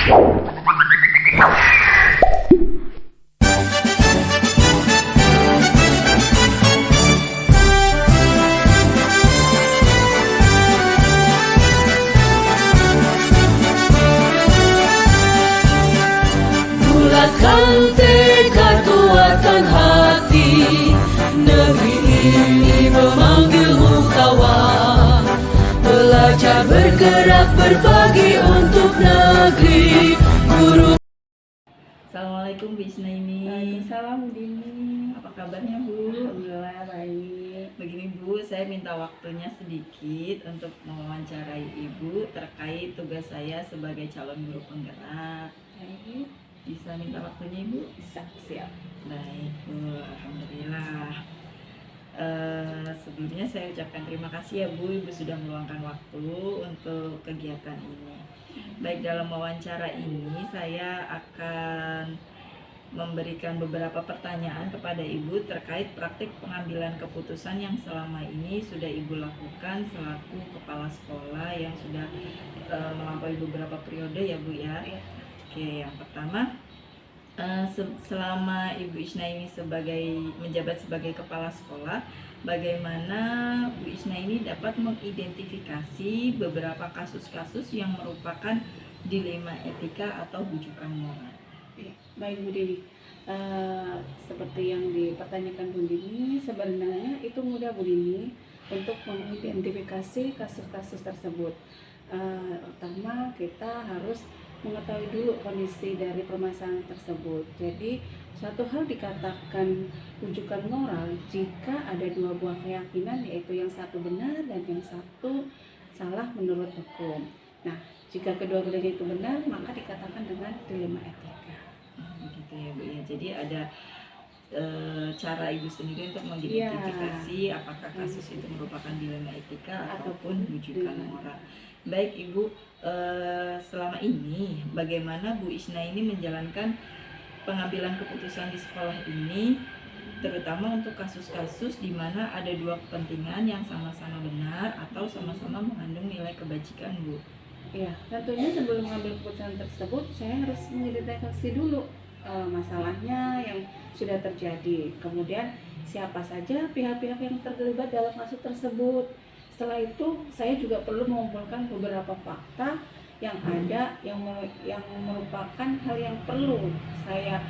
Bulatkan tekad, kuatkan hati, negeri ini memanggilmu kawan. Belajar bergerak berbagi untuk negeri. Guru. Assalamualaikum Bu Isnaini. Waalaikumsalam Dini. Apa kabarnya Bu? Alhamdulillah baik. Begini Bu, saya minta waktunya sedikit untuk mewawancarai Ibu terkait tugas saya sebagai calon guru penggerak. Baik. Bisa minta waktunya Ibu? Bisa, siap. Baik Bu, alhamdulillah. Sebelumnya saya ucapkan terima kasih ya Bu, Ibu sudah meluangkan waktu untuk kegiatan ini. Baik, dalam wawancara ini saya akan memberikan beberapa pertanyaan kepada Ibu terkait praktik pengambilan keputusan yang selama ini sudah Ibu lakukan selaku kepala sekolah yang sudah melampaui beberapa periode ya Bu ya. Oke, yang pertama, selama Ibu Isnaini menjabat sebagai kepala sekolah, bagaimana Bu Isnaini dapat mengidentifikasi beberapa kasus-kasus yang merupakan dilema etika atau bujukan moral? Baik Bu Dini. Seperti yang dipertanyakan Bu Dini, sebenarnya itu mudah Bu Dini untuk mengidentifikasi kasus-kasus tersebut. Pertama, kita harus mengetahui dulu kondisi dari permasalahan tersebut. Jadi suatu hal dikatakan rujukan moral jika ada dua buah keyakinan, yaitu yang satu benar dan yang satu salah menurut hukum. Nah, jika kedua-duanya itu benar, maka dikatakan dengan dilema etika. Begitu ya Bu ya. Jadi ada cara Ibu sendiri untuk mengidentifikasi apakah kasus itu merupakan dilema etika ataupun rujukan moral. Baik Ibu, selama ini bagaimana Bu Isnaini menjalankan pengambilan keputusan di sekolah ini, terutama untuk kasus-kasus di mana ada dua kepentingan yang sama-sama benar atau sama-sama mengandung nilai kebajikan Bu? Ya, tentunya sebelum mengambil keputusan tersebut saya harus mengidentifikasi dulu masalahnya yang sudah terjadi, kemudian siapa saja pihak-pihak yang terlibat dalam kasus tersebut. Setelah itu saya juga perlu mengumpulkan beberapa fakta yang ada yang merupakan hal yang perlu saya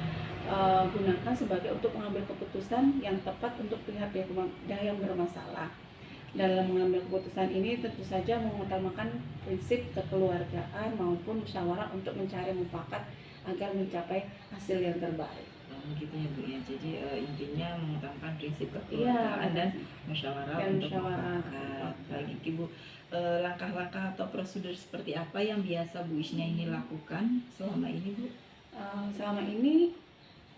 gunakan sebagai untuk mengambil keputusan yang tepat untuk pihak-pihak yang bermasalah. Dalam mengambil keputusan ini tentu saja mengutamakan prinsip kekeluargaan maupun musyawarah untuk mencari mufakat agar mencapai hasil yang terbaik. Begitu ya Bu ya. Jadi intinya mengutamakan prinsip kekeluargaan dan musyawarah untuk mufakat. Baik Ibu, langkah-langkah atau prosedur seperti apa yang biasa Bu Isnaini lakukan selama ini Bu? Selama ini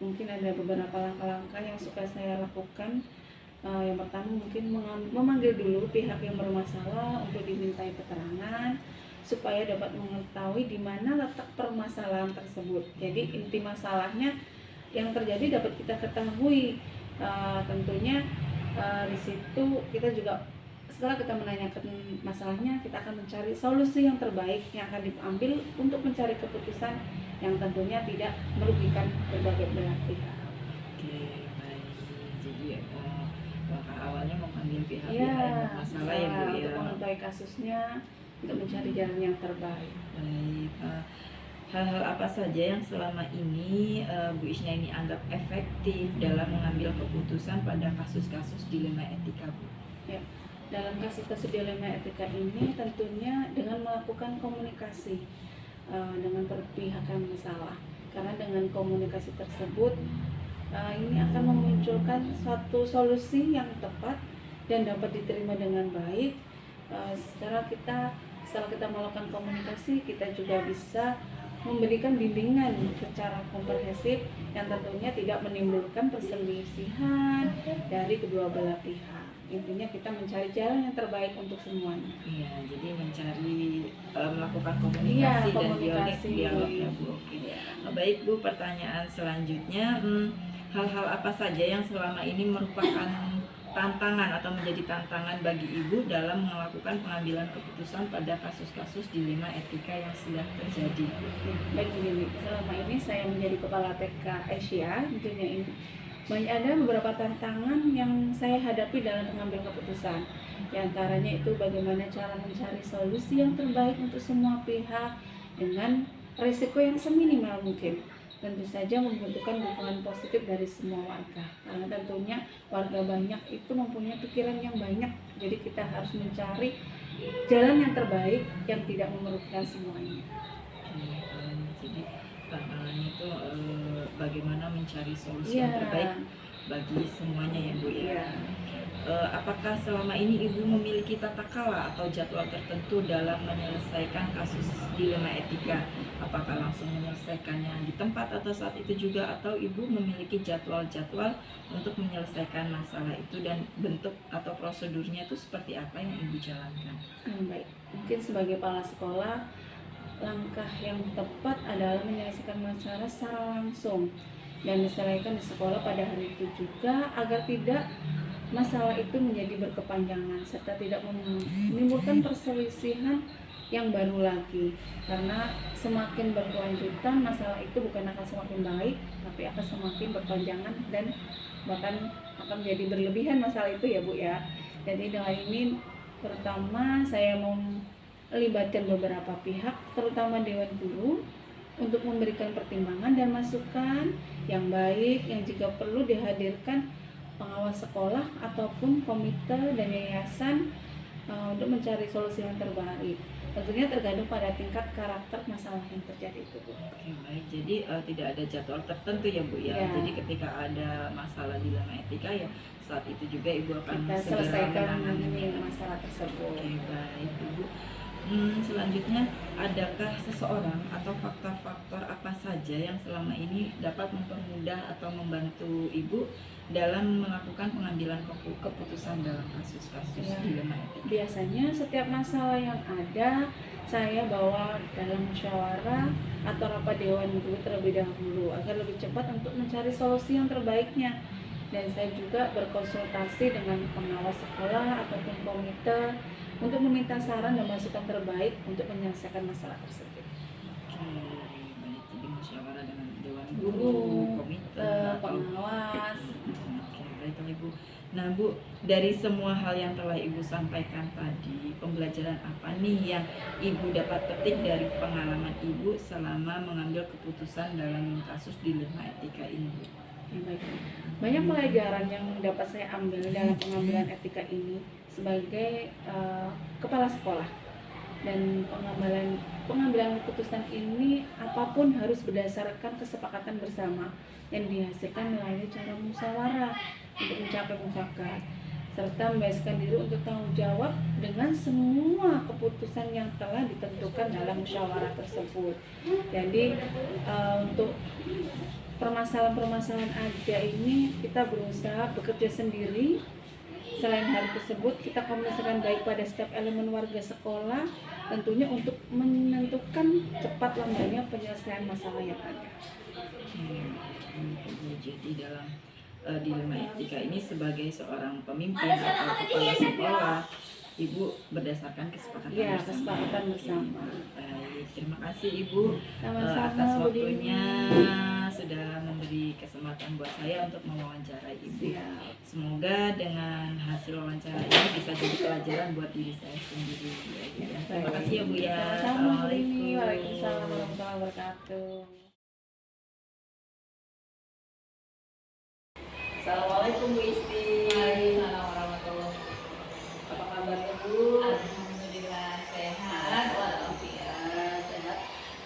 mungkin ada beberapa langkah-langkah yang suka saya lakukan. Yang pertama mungkin memanggil dulu pihak yang bermasalah untuk dimintai keterangan supaya dapat mengetahui di mana letak permasalahan tersebut. Jadi inti masalahnya yang terjadi dapat kita ketahui. Tentunya di situ kita juga setelah kita menanyakan masalahnya, kita akan mencari solusi yang terbaik yang akan diambil untuk mencari keputusan yang tentunya tidak merugikan berbagai belah pihak. Oke, baik. Jadi langkah awalnya mengambil pihak yang bermasalah ya Bu ya. Untuk mengetahui kasusnya, untuk mencari jalan yang terbaik. Baik. Hal-hal apa saja yang selama ini Bu Isnaini anggap efektif dalam mengambil keputusan pada kasus-kasus dilema etika Bu? Ya. Dalam kasus-kasus dilema etika ini tentunya dengan melakukan komunikasi dengan pihak yang bermasalah, karena dengan komunikasi tersebut ini akan memunculkan suatu solusi yang tepat dan dapat diterima dengan baik. Setelah kita melakukan komunikasi, kita juga bisa memberikan bimbingan secara komprehensif yang tentunya tidak menimbulkan perselisihan dari kedua belah pihak. Intinya kita mencari jalan yang terbaik untuk semuanya. Iya, jadi melakukan komunikasi dan dialog ya Bu. Oke. Baik Bu, pertanyaan selanjutnya, hal-hal apa saja yang selama ini merupakan tantangan atau menjadi tantangan bagi Ibu dalam melakukan pengambilan keputusan pada kasus-kasus dilema etika yang sudah terjadi? Baik begini, selama ini saya menjadi kepala TK Asia, tentunya ini ada beberapa tantangan yang saya hadapi dalam mengambil keputusan. Di antaranya itu bagaimana cara mencari solusi yang terbaik untuk semua pihak dengan risiko yang seminimal mungkin. Tentu saja membutuhkan dukungan positif dari semua warga, karena tentunya warga banyak itu mempunyai pikiran yang banyak, jadi kita harus mencari jalan yang terbaik yang tidak memerlukan semuanya. Jadi tantangannya itu bagaimana mencari solusi yang terbaik bagi semuanya ya Bu ya. Apakah selama ini Ibu memiliki tata kala atau jadwal tertentu dalam menyelesaikan kasus dilema etika? Apakah langsung menyelesaikannya di tempat atau saat itu juga, atau Ibu memiliki jadwal-jadwal untuk menyelesaikan masalah itu, dan bentuk atau prosedurnya itu seperti apa yang Ibu jalankan? Baik, mungkin sebagai kepala sekolah, langkah yang tepat adalah menyelesaikan masalah secara langsung dan diselesaikan di sekolah pada hari itu juga, agar tidak masalah itu menjadi berkepanjangan serta tidak menimbulkan perselisihan yang baru lagi, karena semakin berkelanjutan masalah itu bukan akan semakin baik tapi akan semakin berkepanjangan dan bahkan akan menjadi berlebihan masalah itu ya Bu ya. Jadi dengan ini pertama saya melibatkan beberapa pihak, terutama Dewan Guru, untuk memberikan pertimbangan dan masukan yang baik, yang jika perlu dihadirkan pengawas sekolah ataupun komite dan yayasan untuk mencari solusi yang terbaik. Tentunya tergantung pada tingkat karakter masalah yang terjadi itu Bu. Oke, baik. Jadi tidak ada jadwal tertentu ya Bu ya. Jadi ketika ada masalah dilema etika ya saat itu juga Ibu akan kita selesaikan masalah tersebut. Oke, baik Ibu. Selanjutnya, adakah seseorang atau faktor-faktor apa saja yang selama ini dapat mempermudah atau membantu Ibu dalam melakukan pengambilan keputusan dalam kasus-kasus dilema etika? Biasanya setiap masalah yang ada saya bawa dalam musyawarah atau rapat Dewan Guru terlebih dahulu agar lebih cepat untuk mencari solusi yang terbaiknya. Dan saya juga berkonsultasi dengan pengawas sekolah ataupun komite untuk meminta saran dan masukan terbaik untuk menyelesaikan masalah tersebut. Oke, baik. Jadi musyawarah dengan Dewan Guru, komite, pengawas. Oke, baiklah Ibu. Nah Bu, dari semua hal yang telah Ibu sampaikan tadi, pembelajaran apa nih yang Ibu dapat petik dari pengalaman Ibu selama mengambil keputusan dalam kasus dilema etika ini Bu? Baik. Banyak pelajaran yang dapat saya ambil dalam pengambilan etika ini sebagai kepala sekolah, dan pengambilan keputusan ini apapun harus berdasarkan kesepakatan bersama yang dihasilkan melalui cara musyawarah untuk mencapai mufakat, serta membebaskan diri untuk tanggung jawab dengan semua keputusan yang telah ditentukan dalam musyawarah tersebut. Jadi untuk permasalahan-permasalahan ada ini kita berusaha bekerja sendiri. Selain hal tersebut, kita komunikasikan baik pada setiap elemen warga sekolah, tentunya untuk menentukan cepat lambatnya penyelesaian masalah yang ada. Jadi dalam dilema etika ini sebagai seorang pemimpin atau kepala sekolah, Ibu berdasarkan kesepakatan bersama. Kesepakatan bersama. Baik, terima kasih Ibu Sama-sama, atas waktunya sudah memberi kesempatan buat saya untuk mewawancarai Ibu. Semoga dengan hasil wawancara ini bisa jadi pelajaran buat diri saya sendiri. Ya. Terima kasih ya Bu ya. Assalamualaikum warahmatullahi wabarakatuh. Assalamualaikum Bu Isti. Waalaikumsalam warahmatullahi. Apa kabarnya Bu? Alhamdulillah sehat. Waalaikumsalam sehat.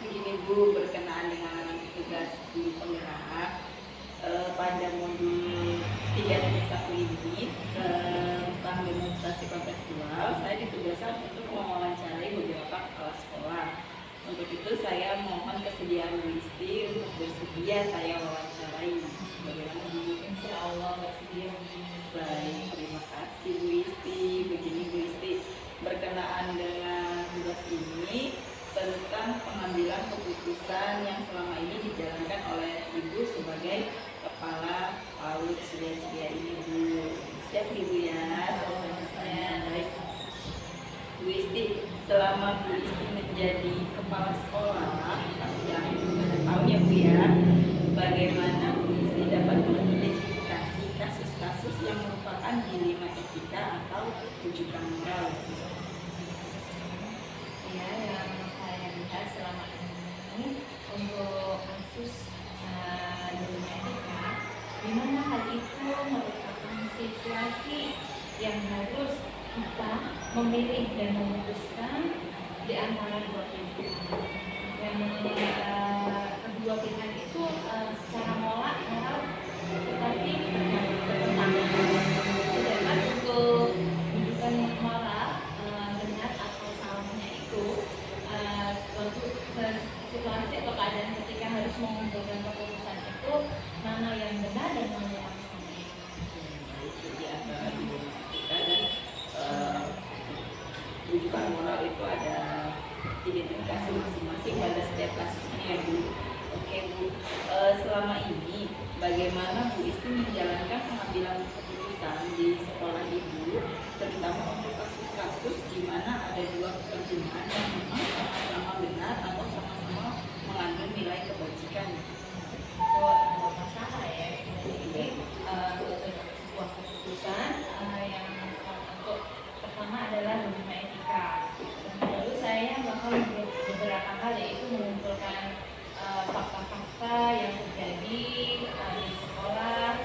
Begini Bu, berkenaan dengan tugas di penggerak pada modul 3.1 ini tentang demonstrasi kontekstual, saya ditugaskan untuk mewawancarai beberapa kepala sekolah. Untuk itu saya mohon kesediaan Bu Isti untuk bersedia saya wawancarai. Bagaimana Bu? Insya Allah bersedia. Baik, terima kasih Bu Isti. Begini Bu Isti, berkenaan dengan tugas ini tentang pengambilan keputusan yang selama ini dijalankan oleh Ibu sebagai kepala PAUD Surya Ceria ini Bu. Siap Ibu ya, semuanya. Baik. Bu Isti, selama Bu Isti menjadi kepala sekolah, pasti yang Ibu pada tahu ya Bu ya, bagaimana Bu Isti dapat mengidentifikasi kasus-kasus yang merupakan dilema etika atau rujukan moral. Ya, yang saya lihat selama ini untuk kasus dilema etika, di mana hal itu merupakan situasi yang harus kita memilih dan memutuskan di antara dua pihak. Yang kedua pihak itu secara moral tetapi bertentangan. Sedangkan untuk rujukan moral benar atau salahnya itu suatu situasi atau keadaan ketika harus mengumpulkan keputusan itu mana yang benar dan mana yang salah. Jadi antara dilema etika dan rujukan moral itu ada identifikasi masing-masing pada setiap kasusnya ya Bu. Oke Bu, selama ini bagaimana Bu Isti menjalankan pengambilan keputusan di sekolah Ibu, terutama untuk kasus-kasus di mana ada dua kepentingan yang memang sama-sama benar atau sama-sama mengandung nilai kebajikan? Itu masalah ya. Jadi sebuah keputusan yang untuk pertama adalah dilema etika. Lalu saya bakal beberapa hal yaitu mengumpulkan fakta-fakta yang terjadi di sekolah,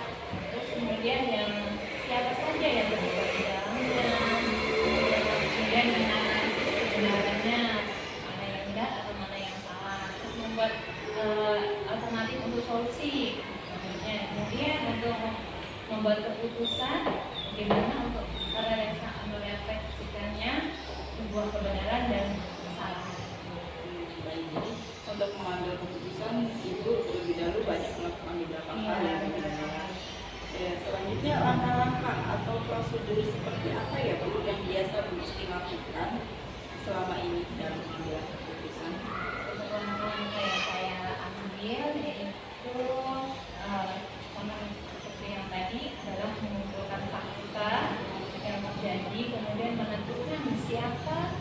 terus kemudian yang siapa saja yang terlibat di dalamnya, kemudian menganalisis kebenarannya mana yang benar atau mana yang salah, terus membuat alternatif untuk solusi. Kemudian untuk membuat keputusan bagaimana untuk merefleksikannya sebuah kebenaran dan kesalahan. Baik, jadi untuk mengambil keputusan Ibu terlebih dahulu banyak melakukan beberapa hal ya. Ya, selanjutnya langkah-langkah atau prosedur seperti apa ya Bu yang biasa Bu Isti lakukan selama ini dalam mengambil keputusan? Untuk langkah-langkah yang saya ambil yaitu sama seperti yang tadi adalah mengumpulkan fakta yang terjadi, kemudian menentukan siapa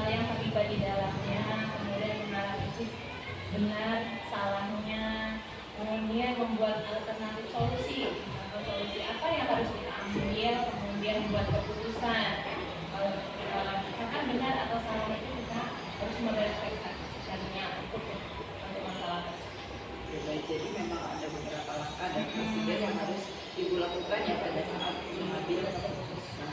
yang terlibat di dalamnya, kemudian menganalisis benar salahnya, kemudian membuat alternatif solusi atau solusi apa yang harus kita ambil, kemudian membuat keputusan. Kalau misalkan benar atau salah itu kita harus merefleksikannya untuk masalah tersebut. Oke, baik, jadi memang ada beberapa langkah dan prosedur yang harus Ibu lakukan ya pada saat mengambil keputusan.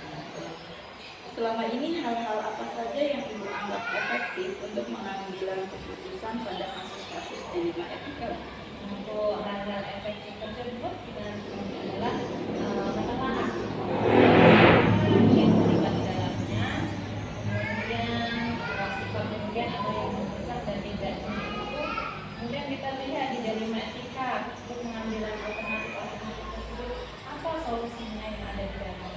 Selama ini hal-hal apa saja yang Ibu anggap efektif untuk mengambil keputusan pada kasus-kasus dilema etika? Untuk hal-hal efektif tersebut kita adalah pertama yang terlibat di dalamnya, kemudian sifat kemudian ada yang membesar dan tidaknya itu, kemudian kita lihat di dilema etika untuk pengambilan alternatif tersebut apa solusinya yang ada di dalam.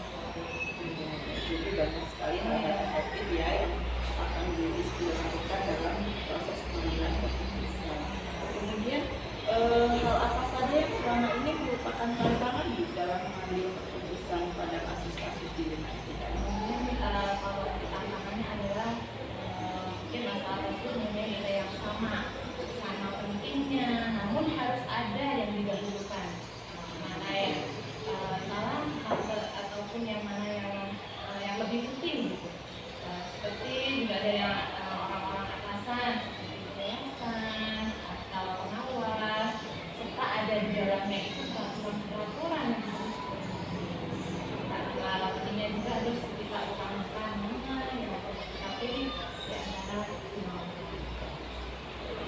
Jadi banyak sekali hal-hal efektif ya yang akan dilakukan dalam proses pengambilan keputusan. Kemudian hal apa saja yang selama ini merupakan tantangan di dalam mengambil keputusan pada kasus-kasus dilema etika? Kemudian kalau tantangannya adalah mungkin masalah tersebut mempunyai nilai yang sama pentingnya, namun harus ada yang didahulukan, mana yang salah ataupun yang mana yang lebih penting gitu. Seperti juga ada yang orang-orang atasan seperti yayasan atau pengawas, serta ada di dalamnya itu peraturan yang harus alat pentingnya juga harus kita utamakan mana yang harus kita pilih di antara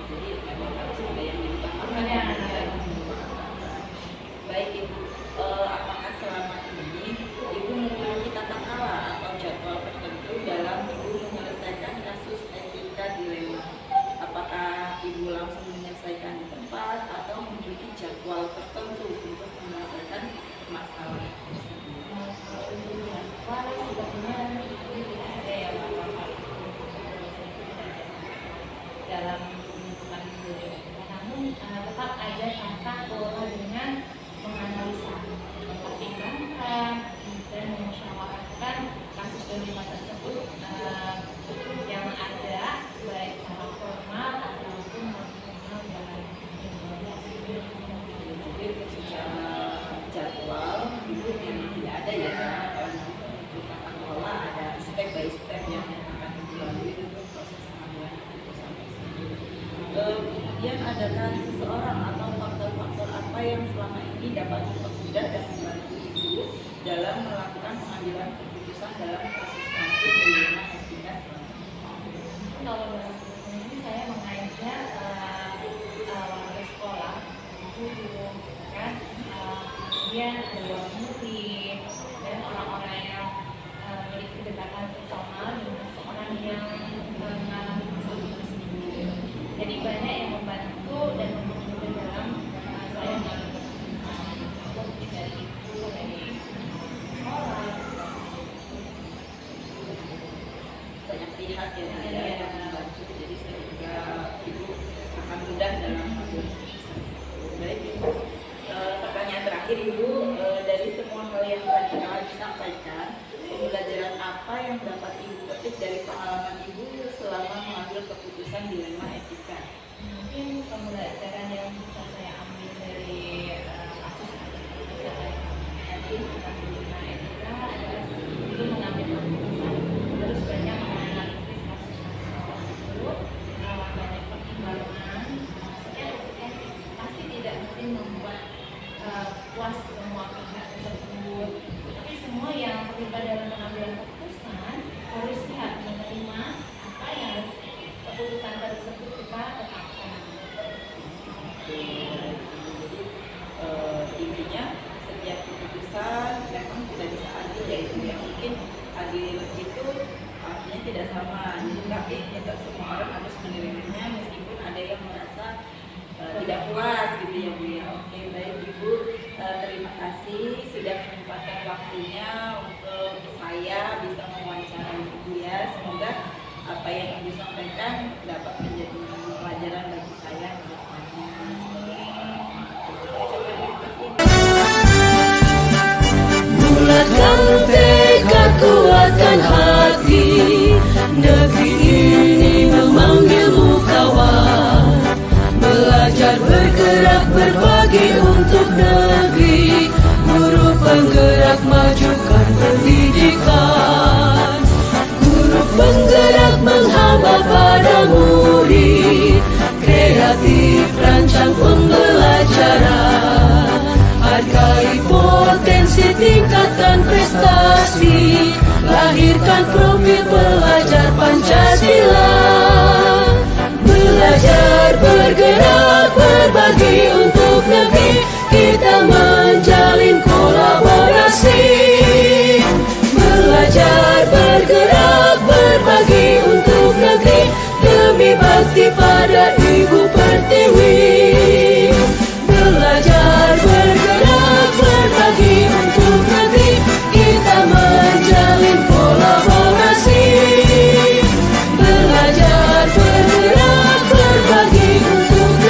Jadi memang harus ada yang diutamakan ya. Baik Ibu, apakah selama ini Ibu memiliki tata cara atau jadwal tertentu dalam Ibu menyelesaikan kasus etika dilema? Apakah Ibu langsung menyelesaikan di tempat atau memiliki jadwal tertentu untuk menyelesaikan masalah tersebut? Dalam menentukan itu, namun tetap ada tata kelola dengan menganalisa pertimbangan Kemudian adakah seseorang atau faktor-faktor apa yang selama ini dapat mempermudah dan membantu Ibu dalam melakukan pengambilan keputusan dalam kasus-kasus dilema etika selama ini? Kalau ini saya mengajak warga sekolah, guru, kan, kemudian ada wali murid dan orang-orang yang memiliki kedekatan personal dengan seorang yang mengalami masalah tersebut. Jadi banyak yang membantu dan mempermudah dalam saya melakukan keputusan dari ibu, dari sekolah. Banyak pihak yang ada yang membantu, jadi sehingga Ibu akan mudah dalam mengambil keputusan. Baik Ibu, pertanyaan terakhir Ibu, dari semua hal yang tadi kami sampaikan, pembelajaran apa yang dapat Ibu petik dari pengalaman Ibu selama mengambil keputusan dilema etika? Mungkin pembelajaran yang bisa saya ambil dari kasus tadi tentang dilema etika adalah sebelum mengambil keputusan terus banyak menganalisis kasus-kasus tersebut, banyak pertimbangan. Maksudnya pasti tidak mungkin membuat puas semua pihak tersebut, tapi semua yang terlibat dalam pengambilan keputusan harus siap menerima apa yang keputusan tersebut kita tetapkan. Jadi intinya setiap keputusan memang tidak bisa adil ya Ibu ya. Mungkin adil itu artinya tidak sama, tapi tidak semua orang harus menerimanya meskipun ada yang merasa tidak puas gitu ya Bu ya. Oke baik Ibu, terima kasih sudah menyempatkan waktunya untuk saya bisa mewawancarai Ibu ya. Semoga apa yang Ibu sampaikan dapat menjadi pelajaran bagi saya ke depannya sebagai seorang Bulatkan tekad, kuatkan hati, negeri ini memanggilmu kawan. Belajar bergerak berbagi untuk negeri, guru penggerak majukan pendidikan. Guru penggerak menghamba pada murid, kreatif rancang pembelajaran. Hargai potensi, tingkatkan prestasi, lahirkan profil pelajar Pancasila.